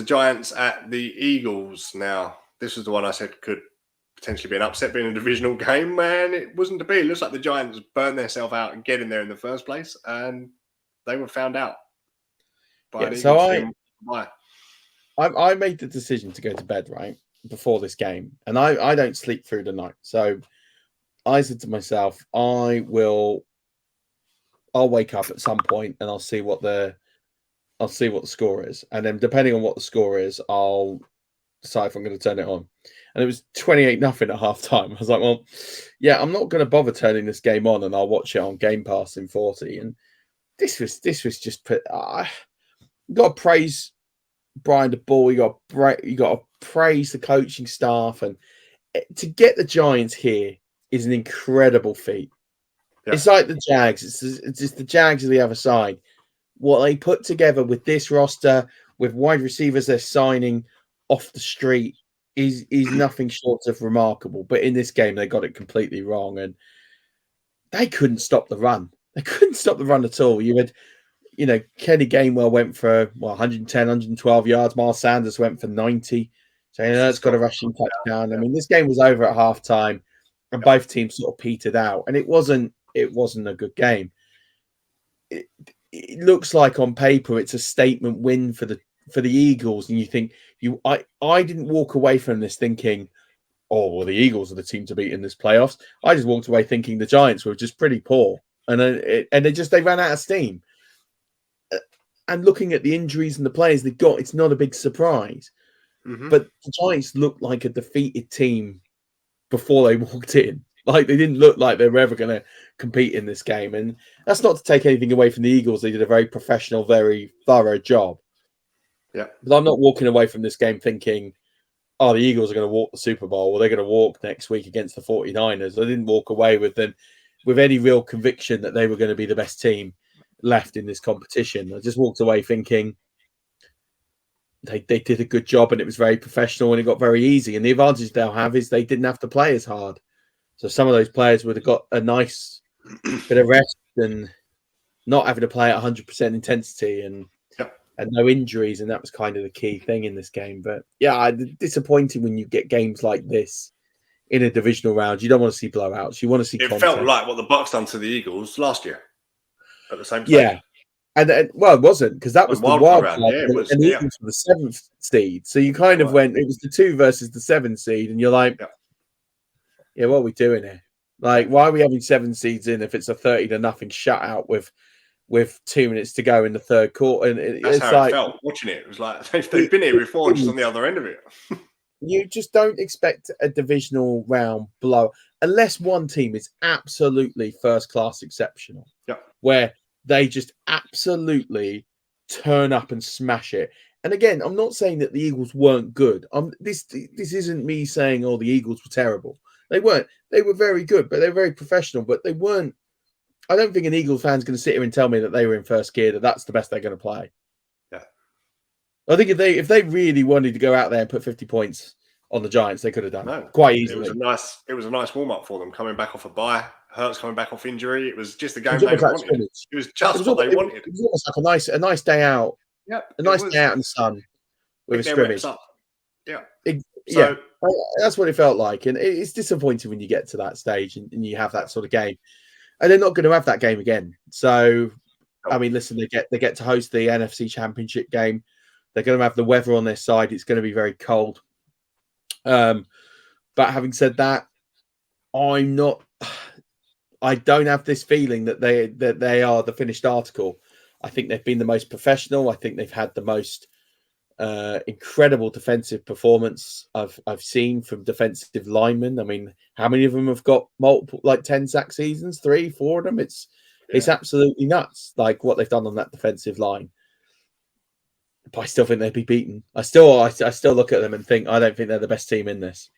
Giants at the Eagles. Now, this was the one I said could potentially be an upset, being a divisional game. Man, it wasn't to be. It looks like the Giants burned themselves out and getting there in the first place, and they were found out by the Eagles team. I made the decision to go to bed right before this game, and I don't sleep through the night. So I said to myself, I'll wake up at some point and I'll see what the score is, and then depending on what the score is, I'll decide if I'm going to turn it on. And it was 28-0 at half time. I was like, well, yeah, I'm not going to bother turning this game on, and I'll watch it on Game Pass in 40. And this was just put. You got to praise Brian DeBall. You got to praise the coaching staff, and to get the Giants here is an incredible feat. Yeah. It's like the Jags. It's just the Jags are the other side. What they put together with this roster, with wide receivers they're signing off the street, is nothing short of remarkable. But in this game, they got it completely wrong, and they couldn't stop the run. They couldn't stop the run at all. You had, Kenny Gainwell went for 110, 112 yards. Miles Sanders went for 90. So it's got a rushing touchdown. I mean, this game was over at halftime, and both teams sort of petered out, and it wasn't a good game. It looks like on paper it's a statement win for the Eagles, and you think I didn't walk away from this thinking, oh well, the Eagles are the team to beat in this playoffs. I just walked away thinking the Giants were just pretty poor, and they ran out of steam. And looking at the injuries and the players they got, it's not a big surprise. Mm-hmm. But the Giants looked like a defeated team before they walked in. Like, they didn't look like they were ever going to compete in this game. And that's not to take anything away from the Eagles. They did a very professional, very thorough job. Yeah. But I'm not walking away from this game thinking, oh, the Eagles are going to walk the Super Bowl, or they're going to walk next week against the 49ers. I didn't walk away with any real conviction that they were going to be the best team left in this competition. I just walked away thinking they did a good job, and it was very professional, and it got very easy. And the advantage they'll have is they didn't have to play as hard. So some of those players would have got a nice bit of rest and not having to play at 100% intensity and no injuries. And that was kind of the key thing in this game. But yeah, disappointing when you get games like this in a divisional round. You don't want to see blowouts. You want to see It content. felt like what the Bucs done to the Eagles last year at the same time. Yeah. And well, it wasn't, because that was the wild card. Yeah, it was, and the Eagles were the 7th seed. So you kind of went, it was the 2 versus the 7 seed. And you're like, yeah, what are we doing here? Like, why are we having 7 seeds in if it's a 30-0 shutout with 2 minutes to go in the third quarter? And that's how it felt watching it. It was like they've been here before, just on the other end of it. You just don't expect a divisional round blow unless one team is absolutely first class exceptional. Yeah. Where they just absolutely turn up and smash it. And again, I'm not saying that the Eagles weren't good. This isn't me saying, oh, the Eagles were terrible. They weren't. They were very good, but they were very professional. But they weren't. I don't think an Eagles fan's going to sit here and tell me that they were in first gear, that that's the best they're going to play. Yeah. I think if they really wanted to go out there and put 50 points on the Giants, they could have done it quite easily. It was a nice warm up for them, coming back off a bye. Hurts coming back off injury. It was just the game they wanted. It was just what they wanted. It was almost like a nice day out. Yeah. A nice day out in the sun with a scrimmage. Yeah. That's what it felt like. And it's disappointing when you get to that stage and you have that sort of game. And they're not going to have that game again. So, I mean, listen, they get to host the NFC Championship game. They're going to have the weather on their side. It's going to be very cold. But having said that, I don't have this feeling that they are the finished article. I think they've been the most professional. I think they've had the most incredible defensive performance I've seen from defensive linemen. I mean, how many of them have got multiple, like 10 sack seasons? 3, 4 of them. It's absolutely nuts, like what they've done on that defensive line. But I still think they'd be beaten. I still look at them and think, I don't think they're the best team in this.